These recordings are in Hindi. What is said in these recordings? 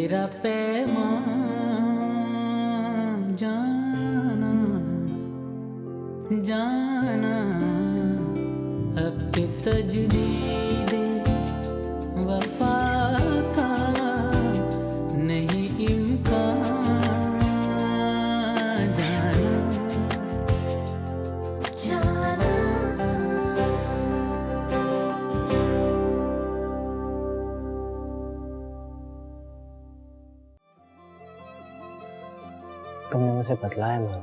तेरा पैमान जाना जाना अब के तजदीद वफा का नहीं इम्कान जाना जाना। तुमने मुझे बदला है माँ,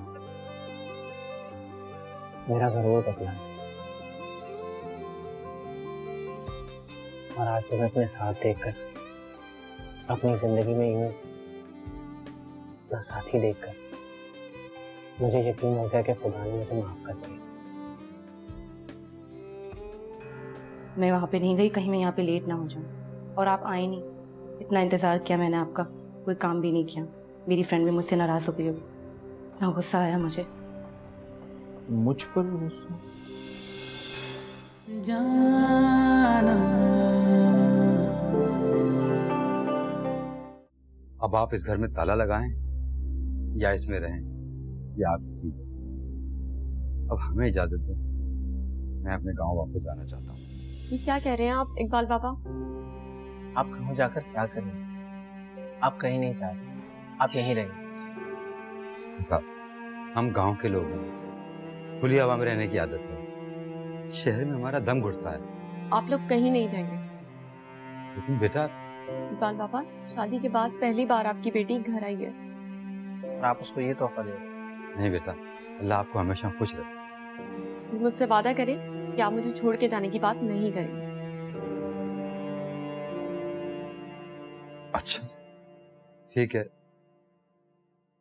मेरा गरूर बदला है। और आज तुम्हें अपने साथ देखकर, अपनी जिंदगी में यूं अपना साथी देखकर मुझे यकीन हो गया कि खुदा ने मुझे माफ कर दिया। मैं वहाँ पे नहीं गई कहीं मैं यहाँ पे लेट ना हो जाऊँ, और आप आए नहीं। इतना इंतज़ार किया मैंने आपका, कोई काम भी नहीं किया। मेरी फ्रेंड भी मुझसे नाराज़ हो गई होगी, इतना गुस्सा आया मुझे। मुझ पर गुस्सा? जाना। अब आप इस घर में ताला लगाएं या इसमें रहें, ये आपकी चीज है। अब हमें इजाजत दें, मैं अपने गांव वापस जाना चाहता हूँ। ये क्या कह रहे हैं आप इकबाल बाबा? आप गाँव जाकर क्या करेंगे? आप कहीं नहीं जा रहे, आप यहीं रहिए। हम गांव के लोग हैं, खुली हवा में रहने की आदत है। शहर में हमारा दम घुटता है। आप लोग कहीं नहीं जाएंगे। लेकिन बेटा, इकबाल बाबा, शादी के बाद पहली बार आपकी बेटी घर आई है। और आप उसको ये तोहफा दे। नहीं बेटा, अल्लाह आपको हमेशा खुश रखे। मुझसे वादा करें कि आप मुझे छोड़ के जाने की बात नहीं करेंगे। अच्छा ठीक है।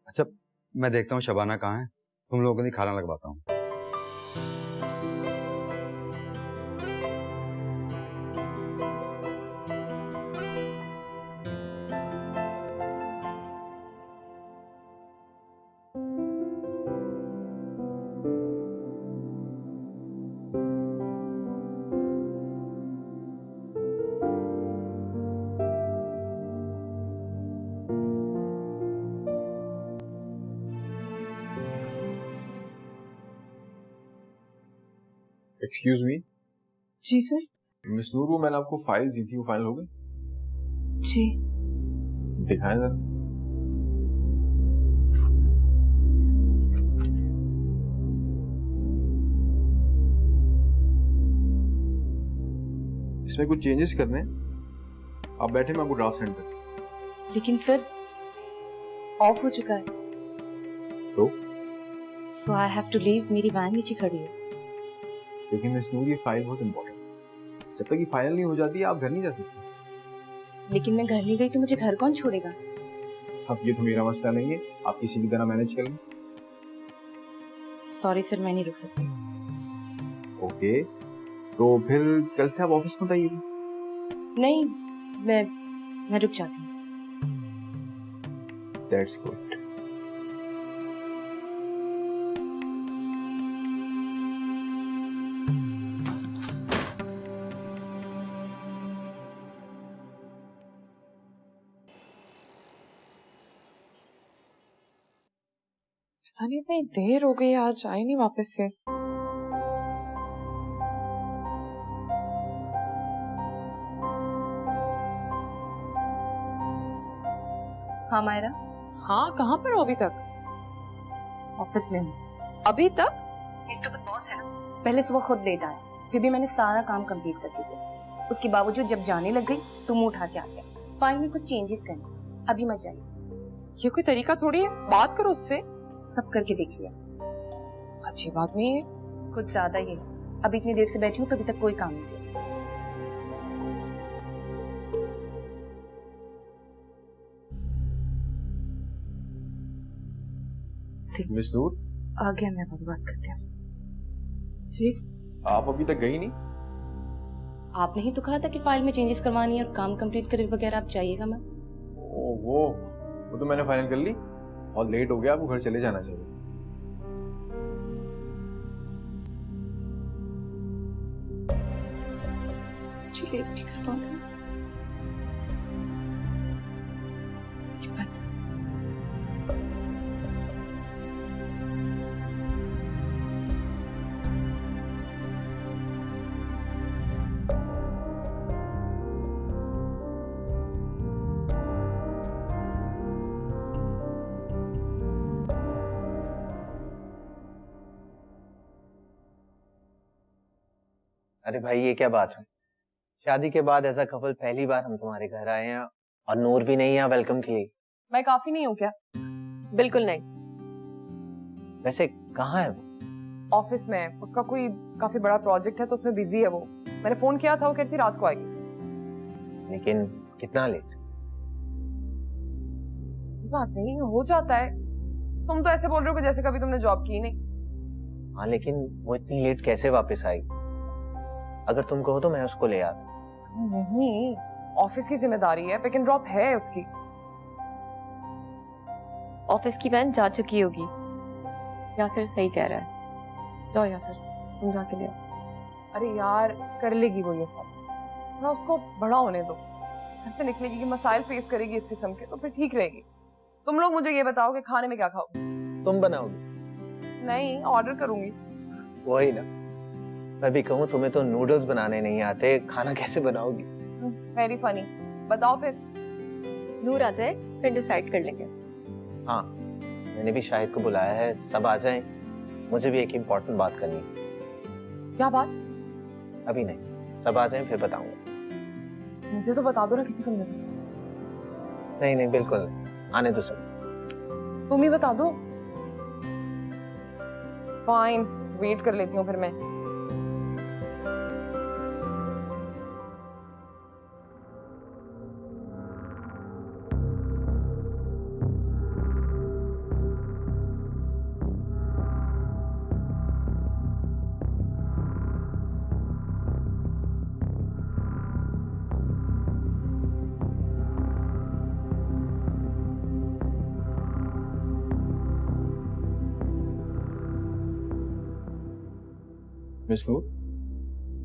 अच्छा मैं देखता हूँ शबाना कहाँ है, तुम लोगों के लिए खाना लगवाता हूँ। Excuse me. जी सर। मिस नूर, वो मैंने आपको फाइल दी थी, वो फाइल हो गई? जी। दिखाएं जरा। इसमें कुछ चेंजेस करने हैं, आप बैठे, मैं आपको ड्राफ्ट सेंड कर। लेकिन सर ऑफ हो चुका है, तो सो आई हैव टू लीव। मेरी वैन नीचे खड़ी है। लेकिन मिस नूर, ये फाइल बहुत इंपॉर्टेंट है, जब तक ये फाइल नहीं हो जाती आप घर नहीं जा सकते। लेकिन मैं घर नहीं गई तो मुझे घर कौन छोड़ेगा? अब ये तो मेरा मसला नहीं है, आप किसी भी तरह मैनेज कर लें। सॉरी सर, मैं नहीं रुक सकती। ओके, तो फिर कल से आप ऑफिस में आइए। नहीं, मैं रुक जाती हूँ। That's good. पता नहीं इतनी देर हो गई, आज आए नहीं वापस से। हाँ मायरा। हाँ, कहाँ पर हो अभी तक? ऑफिस में हूँ। अभी तक? स्टूपिड बॉस है ना, पहले सुबह खुद लेट आया, फिर भी मैंने सारा काम कंप्लीट करके दिया। उसके बावजूद जब जाने लग गई तो मुंह उठा के आ गया। फाइल में कुछ चेंजेस करने, अभी मत जाइए। ये कोई तरीका थोड़ी है, बात करो उससे। सब करके देख लिया। अच्छी बात नहीं है। कुछ ज्यादा ही है। अब इतनी देर से बैठी हूँ तो अभी तक कोई काम नहीं किया। मिस नूर, आ गया, मैं बात करती हूँ। जी, आप अभी तक गई नहीं? आपने ही तो कहा था कि फाइल में चेंजेस करवानी है और काम कंप्लीट करे बगैर आप जाइएगा। मैं वो तो मैंने फाइनल कर ली, बहुत लेट हो गया, आपको घर चले जाना चाहिए। लेट भी कर पाते हैं। अरे भाई ये क्या बात है? शादी के बाद ऐसा कपल पहली बार हम तुम्हारे घर आए हैं और नूर भी नहीं है वेलकम के लिए। मैं काफी नहीं हूँ क्या? बिल्कुल नहीं। वैसे कहाँ है वो? ऑफिस में है। उसका कोई काफी बड़ा प्रोजेक्ट है तो उसमें बिजी है वो। मैंने फोन किया था, वो कहती रात को आएगी। लेकिन कितना लेट? बात नहीं, हो जाता है। तुम तो ऐसे बोल रहे हो कि जैसे कभी तुमने जॉब की नहीं। हाँ लेकिन वो इतनी लेट कैसे वापस आएगी? अगर तुम कहो तो मैं उसको ले आता। नहीं, ऑफिस की जिम्मेदारी है, पिक एंड ड्रॉप है उसकी। ऑफिस की वैन जा चुकी होगी। यासिर सही कह रहा है। जाओ यासिर, तुम जाके ले आओ। अरे यार कर लेगी वो ये सब, थोड़ा उसको बड़ा होने दो। घर से निकलेगी कि मसाइल फेस करेगी इस किस्म के, तो फिर ठीक रहेगी। तुम लोग मुझे ये बताओ कि खाने में क्या खाओगे? तुम बनाओगी? नहीं, ऑर्डर करूंगी। वही ना, मैं भी कहूँ तुम्हें तो नूडल्स बनाने नहीं आते, खाना कैसे बनाओगी? Very funny. बताओ फिर। नूर आ जाए फिर डिसाइड कर लेंगे। हाँ मैंने भी शाहिद को बुलाया है, सब आ जाएं। मुझे भी एक इम्पोर्टेंट बात करनी है। क्या बात? अभी नहीं, सब आ जाएं फिर बताऊंगा। मुझे तो बता दो ना किसी को नहीं। नहीं नहीं बिल्कुल नहीं, आने दो सब। तुम ही बता दो। फाइन, वेट कर लेती हूँ फिर मैं। मिस नूर,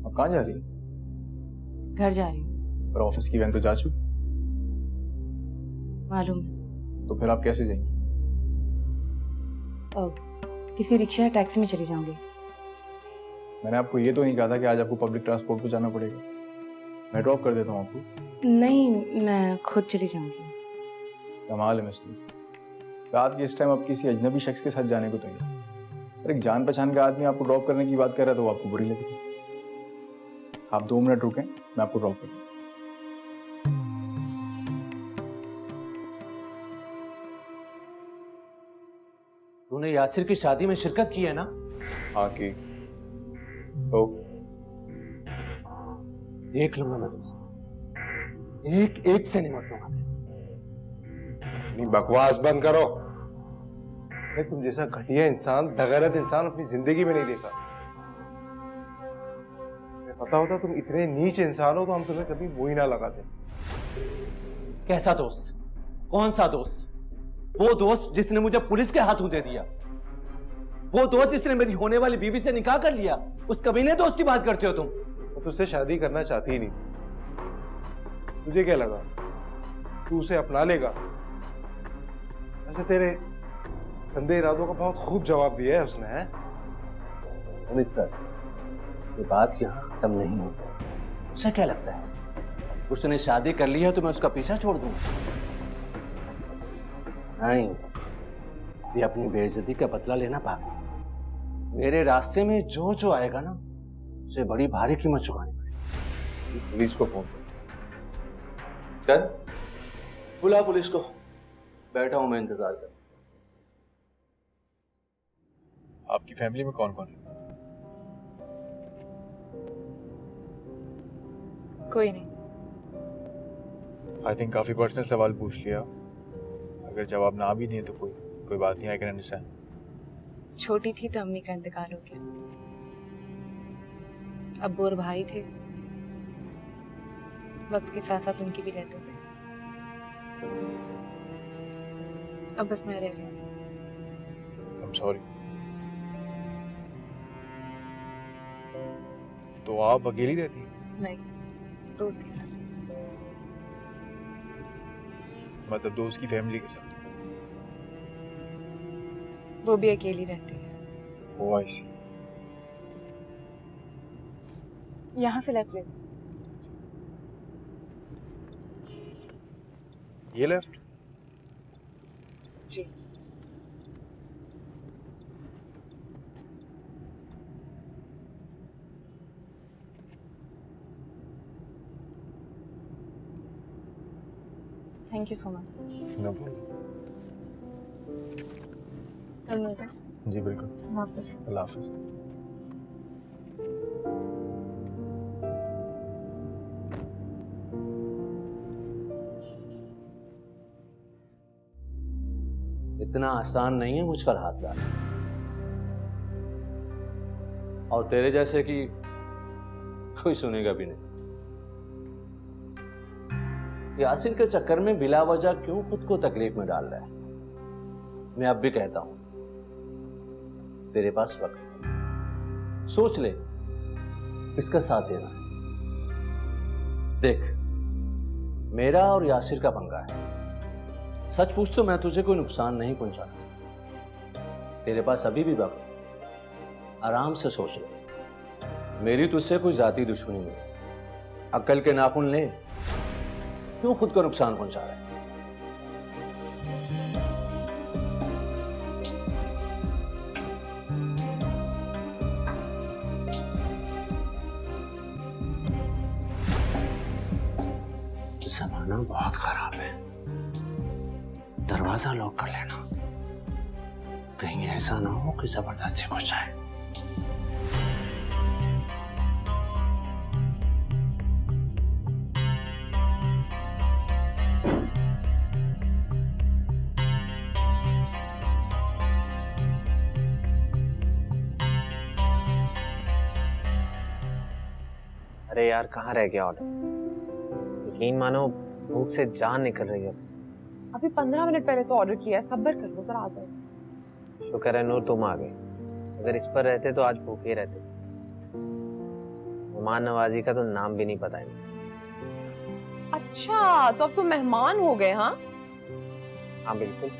आप कहाँ जा रही हैं? घर जा रही हूँ। पर ऑफिस की वैन तो जा चुकी। मालूम है। तो फिर आप कैसे जाएंगी? किसी रिक्शा या टैक्सी में चली जाऊंगी। मैंने आपको ये तो नहीं कहा था कि आज आपको पब्लिक ट्रांसपोर्ट पे जाना पड़ेगा। मैं ड्रॉप कर देता हूँ आपको। नहीं, मैं खुद चली जाऊंगी। कमाल है मिस नूर, रात के इस टाइम आप किसी अजनबी शख्स के साथ जाने को तैयार। और एक जान पहचान का आदमी आपको ड्रॉप करने की बात कर रहा है तो वो आपको बुरी लगेगी। आप 2 मिनट रुकें, मैं आपको ड्रॉप कर दूँ। तूने यासिर की शादी में शिरकत की है ना? हाँ की। तो देख लूंगा मैं तुमसे, एक एक से निपट लूंगा। अपनी बकवास बंद करो। मैं तुम जैसा घटिया इंसान, बेगैरत इंसान अपनी जिंदगी में नहीं देखा। मैं पता होता तुम इतने नीच इंसान हो तो हम तुम्हें कभी मुंह ही ना लगाते। कैसा दोस्त? कौन सा दोस्त? वो दोस्त जिसने मुझे पुलिस के हाथों दे दिया, वो दोस्त जिसने मेरी होने वाली बीवी से निकाह कर लिया। उस कमीने दोस्त की बात करते हो तुम? मैं तुझसे शादी करना चाहती ही नहीं। तुझे क्या लगा तू उसे अपना लेगा? ऐसे तेरे गंदे इरादों का बहुत खूब जवाब दिया है उसने। है मिस्टर, ये बात यहाँ खत्म नहीं होती। उसे क्या लगता है उसने शादी कर ली है तो मैं उसका पीछा छोड़ दूंगा? नहीं, ये अपनी बेइज्जती का बदला लेना पाएगा। मेरे रास्ते में जो जो आएगा ना, उसे बड़ी भारी कीमत चुकानी पड़ेगी। पुलिस को फोन कर, बुला पुलिस को। बैठा हूं मैं इंतजार कर। आपकी फैमिली में कौन कौन है? कोई नहीं। आई थिंक काफी पर्सनल सवाल पूछ लिया। अगर जवाब ना भी दिए तो कोई बात नहीं, आई कैन अंडरस्टैंड। छोटी थी तो अम्मी का इंतकाल हो गया। अब्बू और भाई थे, वक्त के साथ साथ उनकी भी डेथ हो गई। अब बस मैं रह गई। I am sorry. तो आप अकेली रहती हैं? नहीं, दोस्त के साथ। मतलब दोस्त की फैमिली के साथ? वो भी अकेली रहती है। ओ आई सी। यहाँ से लेफ्ट ले। ये लेफ्ट? जी। Thank you so much. No problem. कल मिलते हैं। जी बिल्कुल। वापस। अल्लाह हाफिज। इतना आसान नहीं है मुझ पर हाथ डालना, और तेरे जैसे कि कोई सुनेगा भी नहीं। यासिर के चक्कर में बिला वजह क्यों खुद को तकलीफ में डाल रहा है? मैं अब भी कहता हूं, तेरे पास वक्त है। सोच ले किसका साथ देना है। देख, मेरा और यासिर का पंगा है। सच पूछ तो मैं तुझे कोई नुकसान नहीं पहुंचाता। तेरे पास अभी भी वक्त है, आराम से सोच ले। मेरी तुझसे कोई जाती दुश्मनी नहीं। अक्ल के नाखून ले, क्यों खुद को नुकसान पहुंचा रहा है? जमाना बहुत खराब है, दरवाजा लॉक कर लेना, कहीं ऐसा ना हो कि जबरदस्ती घुस जाए। अरे यार, कहाँ रह गया ऑर्डर? यकीन मानो भूख से जान निकल रही है। अभी 15 मिनट पहले तो ऑर्डर किया है, सब्र कर लो, जरा आ जाओ। शुक्र है नूर तुम आ गए, अगर इस पर रहते तो आज भूखे रहते। मेहमान नवाजी का तो नाम भी नहीं पता है। अच्छा, तो अब तुम मेहमान हो गए? हाँ हाँ बिल्कुल।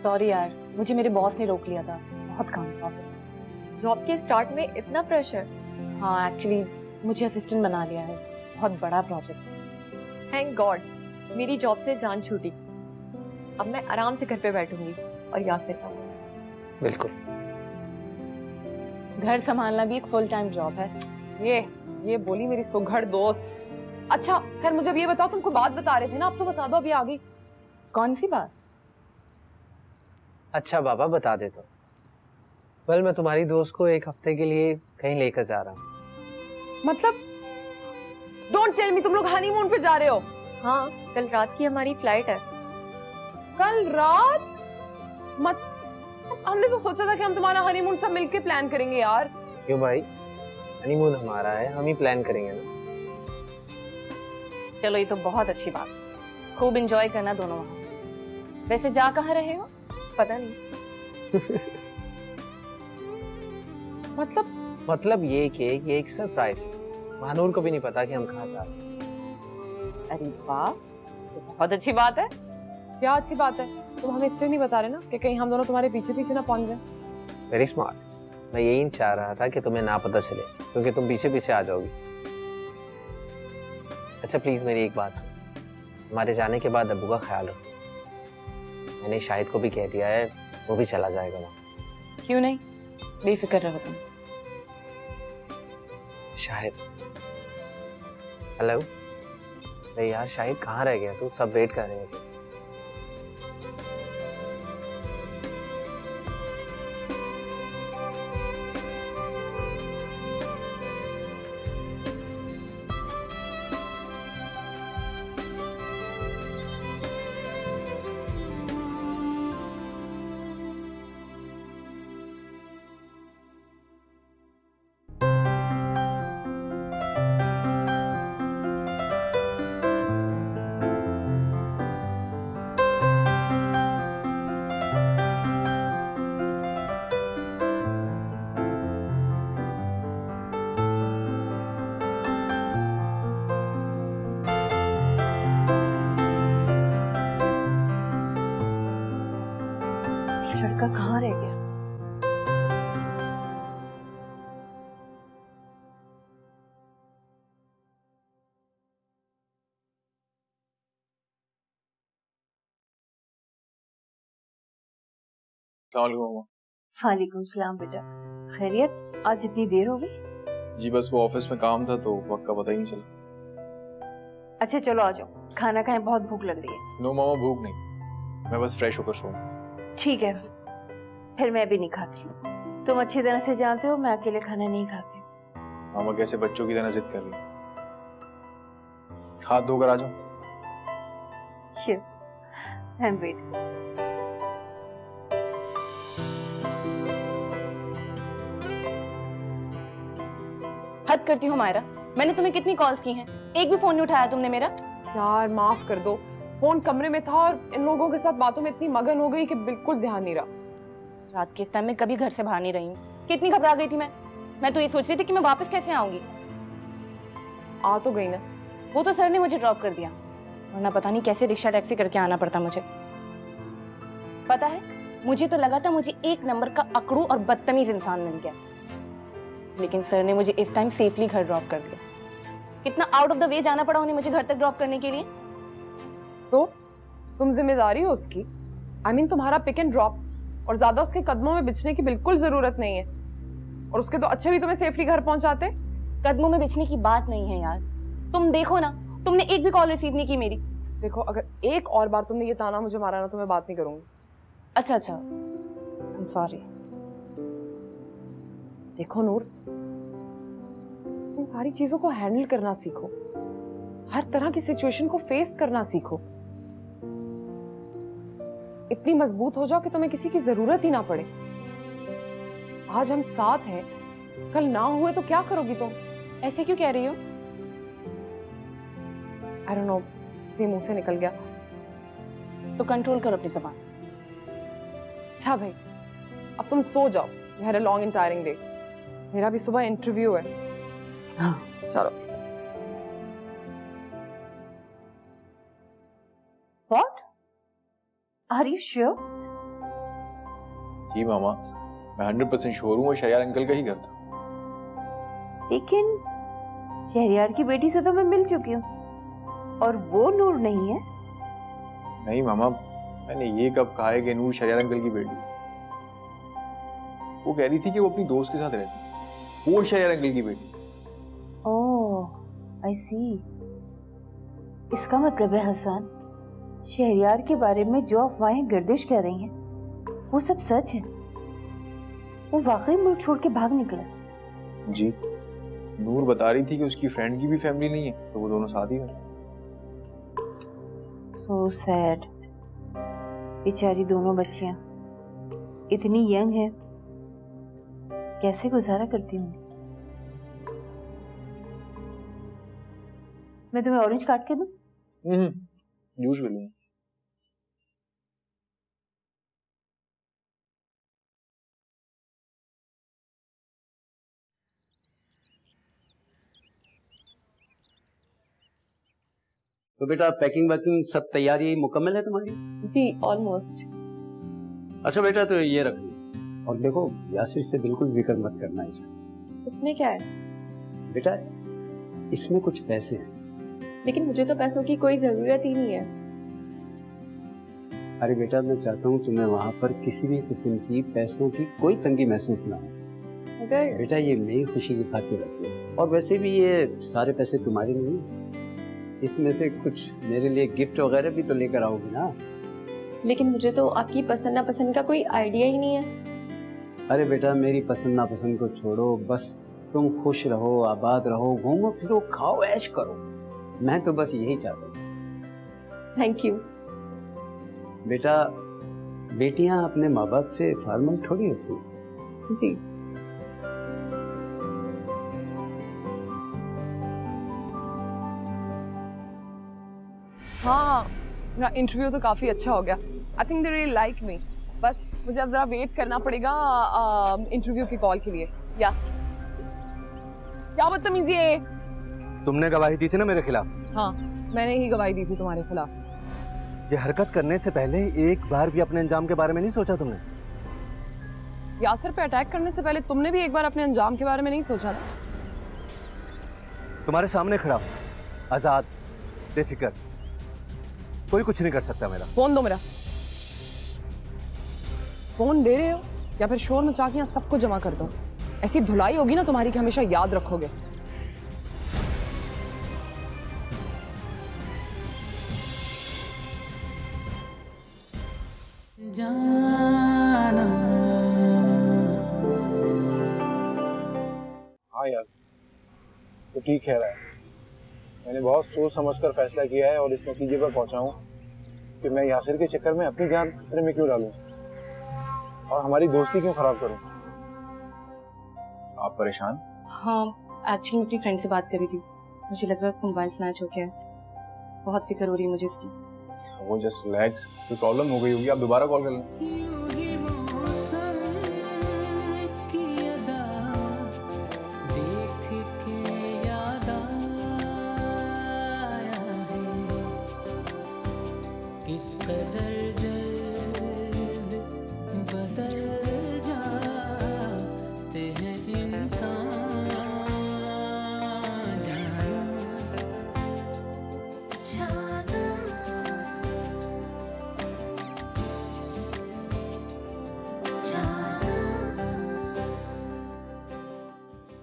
सॉरी यार, मुझे मेरे बॉस ने रोक लिया था, बहुत काम था ऑफिस। जॉब के स्टार्ट में इतना प्रेशर? हाँ, एक्चुअली मुझे असिस्टेंट बना लिया है, बहुत बड़ा प्रोजेक्ट। थैंक गॉड, मेरी जॉब से जान छूटी। अब मैं आराम से घर पे बैठूंगी और यासिर का। बिल्कुल। घर संभालना भी एक फुल टाइम जॉब है। ये बोली मेरी सुघड़ दोस्त। अच्छा खैर, मुझे अब ये बताओ, तुमको बात बता रहे थे ना, अब तो बता दो, अभी आ गई। कौन सी बात? अच्छा बाबा, बता देता हूँ। कल मैं तुम्हारी दोस्त को एक हफ्ते के लिए कहीं लेकर जा रहा हूँ। मतलब डोंट टेल मी तुम लोग हनीमून पे जा रहे हो? हाँ, कल रात की हमारी फ्लाइट है। कल रात? मत, हमने तो सोचा था कि हम तुम्हारा हनीमून सब मिलके प्लान करेंगे यार। क्यों भाई, हनीमून हमारा है, हम ही प्लान करेंगे ना। चलो, ये तो बहुत अच्छी बात है। खूब एंजॉय करना दोनों वहाँ। वैसे जा कहाँ रहे हो? पता नहीं। मतलब ये कि ये एक सरप्राइज है, महानूर को भी नहीं पता कि हम कहाँ जा रहे हैं। अरे वाह, तो बहुत अच्छी बात है। क्या अच्छी बात है? तुम हमें इसलिए नहीं बता रहे ना कि कहीं हम दोनों तुम्हारे पीछे पीछे ना पहुंच जाए। Very smart. मैं यही चाह रहा था कि तुम्हें ना पता चले, क्योंकि तुम पीछे पीछे आ जाओगी। अच्छा प्लीज मेरी एक बात सुन, हमारे जाने के बाद अब्बू का ख्याल रखो। मैंने शाहिद को भी कह दिया है, वो भी चला जाएगा वहाँ। क्यों नहीं, बेफिक्र रहो तुम। शाहिद, हेलो। अरे यार शाहिद, कहाँ रह गया तू? सब वेट कर रहे हैं। लड़का कहाँ रह गया? वालेकुम सलाम बेटा, खैरियत? आज इतनी देर हो गई? जी बस वो ऑफिस में काम था तो वक्त का पता ही नहीं चला। अच्छा चलो आ जाओ। खाना खाएं, बहुत भूख लग रही है। नो मामा, भूख नहीं, मैं बस फ्रेश होकर सोऊं। ठीक है, फिर मैं भी नहीं खाती। तुम अच्छी तरह से जानते हो मैं अकेले खाना नहीं खाती। मामा कैसे बच्चों की तरह जिद कर रही है। हाथ धोकर आ जाओ। Sure, I'm waiting. हद करती हूँ मायरा, मैंने तुम्हें कितनी कॉल्स की हैं, एक भी फोन नहीं उठाया तुमने मेरा। यार माफ कर दो, फोन कमरे में था और इन लोगों के साथ बातों में इतनी मगन हो गई कि बिल्कुल ध्यान नहीं रहा। रात के इस टाइम में कभी घर से बाहर नहीं रही हूँ। कितनी घबरा गई थी मैं तो ये सोच रही थी कि मैं वापस कैसे आऊंगी। आ तो गई ना। वो तो सर ने मुझे ड्रॉप कर दिया, वरना पता नहीं कैसे रिक्शा टैक्सी करके आना पड़ता मुझे। पता है, मुझे तो लगा था मुझे एक नंबर का अकड़ू और बदतमीज इंसान मिल गया, लेकिन सर ने मुझे इस टाइम सेफली घर ड्रॉप कर दिया। कितना आउट ऑफ द वे जाना पड़ा उन्हें मुझे घर तक ड्रॉप करने के लिए। तो तुम जिम्मेदारी हो उसकी। I mean, तुम्हारा पिक एंड ड्रॉप, और ज्यादा उसके कदमों में बिछने की बिल्कुल जरूरत नहीं है। और उसके तो अच्छे भी तुम्हें सेफली घर पहुंचाते। कदमों में बिछने की बात नहीं है यार, तुम देखो ना, तुमने एक भी कॉल रिसीव नहीं की मेरी। देखो, अगर एक और बार तुमने ये ताना मुझे मारा ना तो मैं बात नहीं करूंगी। अच्छा, I'm sorry। देखो नूर, इन सारी चीजों को हैंडल करना सीखो, हर तरह की सिचुएशन को फेस करना सीखो। इतनी मजबूत हो जाओ कि तुम्हें किसी की जरूरत ही ना पड़े। आज हम साथ हैं, कल ना हुए तो क्या करोगी तुम? ऐसे क्यों कह रही हो? I don't know, से मुंह से निकल गया। तो कंट्रोल करो अपनी ज़बान। अच्छा भाई, अब तुम सो जाओ। You had a long and tiring day। मेरा भी सुबह इंटरव्यू है। हाँ चलो। What? Are you sure? जी मामा, मैं 100% श्योर हूँ वो शहरियार अंकल का ही घर था। लेकिन शहरियार की बेटी से तो मैं मिल चुकी हूँ, और वो नूर नहीं है। नहीं मामा, मैंने ये कब कहा है कि नूर शहरियार अंकल की बेटी। वो कह रही थी कि वो अपनी दोस्त के साथ रहती, वो शहरियार अंकल की बेटी। ओह, I see। इसका मतलब है हसन, शहरियार के बारे में जो अफवाहें गर्दिश कर रही हैं, वो सब सच है। वो वाकई मुल्क छोड़ के भाग निकला। जी, नूर बता रही थी कि उसकी फ्रेंड की भी फैमिली नहीं है, तो वो दोनों साथ ही हैं। So sad। बेचारी दोनों बच्चियां इतनी यंग है, कैसे गुजारा करती होंगी। मैं तुम्हें ऑरेंज काट के दूं? जूस भी लूं। तो बेटा पैकिंग वैकिंग सब तैयारी मुकम्मल है तुम्हारी? जी ऑलमोस्ट। अच्छा बेटा, तो ये रख लो। और देखो, यासिर से बिल्कुल जिक्र मत करना इसका। इसमें क्या है? बेटा इसमें कुछ पैसे हैं। लेकिन मुझे तो पैसों की कोई जरूरत ही नहीं है। अरे बेटा, मैं चाहता हूँ तुम्हें वहाँ पर किसी भी किस्म की पैसों की कोई तंगी महसूस ना हो। अगर बेटा ये मेरी खुशी की खातिर रखो, और वैसे भी ये सारे पैसे तुम्हारे नहीं, इसमें से कुछ मेरे लिए गिफ्ट वगैरह भी तो लेकर आओगी ना। लेकिन मुझे तो आपकी पसंद नापसंद का कोई आइडिया ही नहीं है। अरे बेटा, मेरी पसंद नापसंद को छोड़ो, बस तुम खुश रहो, आबाद रहो, घूमो फिरो, खाओ, ऐश करो। मैं तो बस यही चाहता हूँ। Thank you. बेटा, बेटियां अपने माँ बाप से फॉर्मल थोड़ी होती। जी। हाँ, मेरा इंटरव्यू तो काफी अच्छा हो गया। I think they really like me. बस मुझे अब जरा वेट करना पड़ेगा इंटरव्यू की कॉल के लिए। या क्या बदतमीजी है? तुमने गवाही दी थी ना मेरे खिलाफ? हाँ, मैंने ही गवाही दी थी तुम्हारे खिलाफ। ये हरकत करने से पहले एक बार भी अपने अंजाम के बारे में नहीं सोचा तुमने? यासिर पे अटैक करने से पहले तुमने भी एक बार अपने अंजाम के बारे में नहीं सोचा ना? तुम्हारे सामने खड़ा हूं, आजाद, बेफिक्र, कोई कुछ नहीं कर सकता मेरा। फोन दो मेरा। फोन दे रहे हो या फिर शोर मचा के यहाँ सबको जमा कर दो। ऐसी धुलाई होगी ना तुम्हारी कि हमेशा याद रखोगे। हाँ यार, तो ठीक कह रहा है। मैंने बहुत सोच समझकर फैसला किया है और इस नतीजे पर पहुंचा हूँ कि मैं यासिर के चक्कर में अपनी जान खतरे में क्यों डालूं और हमारी दोस्ती क्यों खराब करूं। आप परेशान? हाँ, एक्चुअली अपनी फ्रेंड से बात करी थी, मुझे लग रहा है उसको मोबाइल स्नैच हो गया है। बहुत फिक्र हो रही है मुझे उसकी। वो जस्ट रिलैक्स, कोई प्रॉब्लम हो गई होगी, आप दोबारा कॉल कर लें। यूं ही मौसम की अदा देख के याद आया है, किस कदर दर्द बदल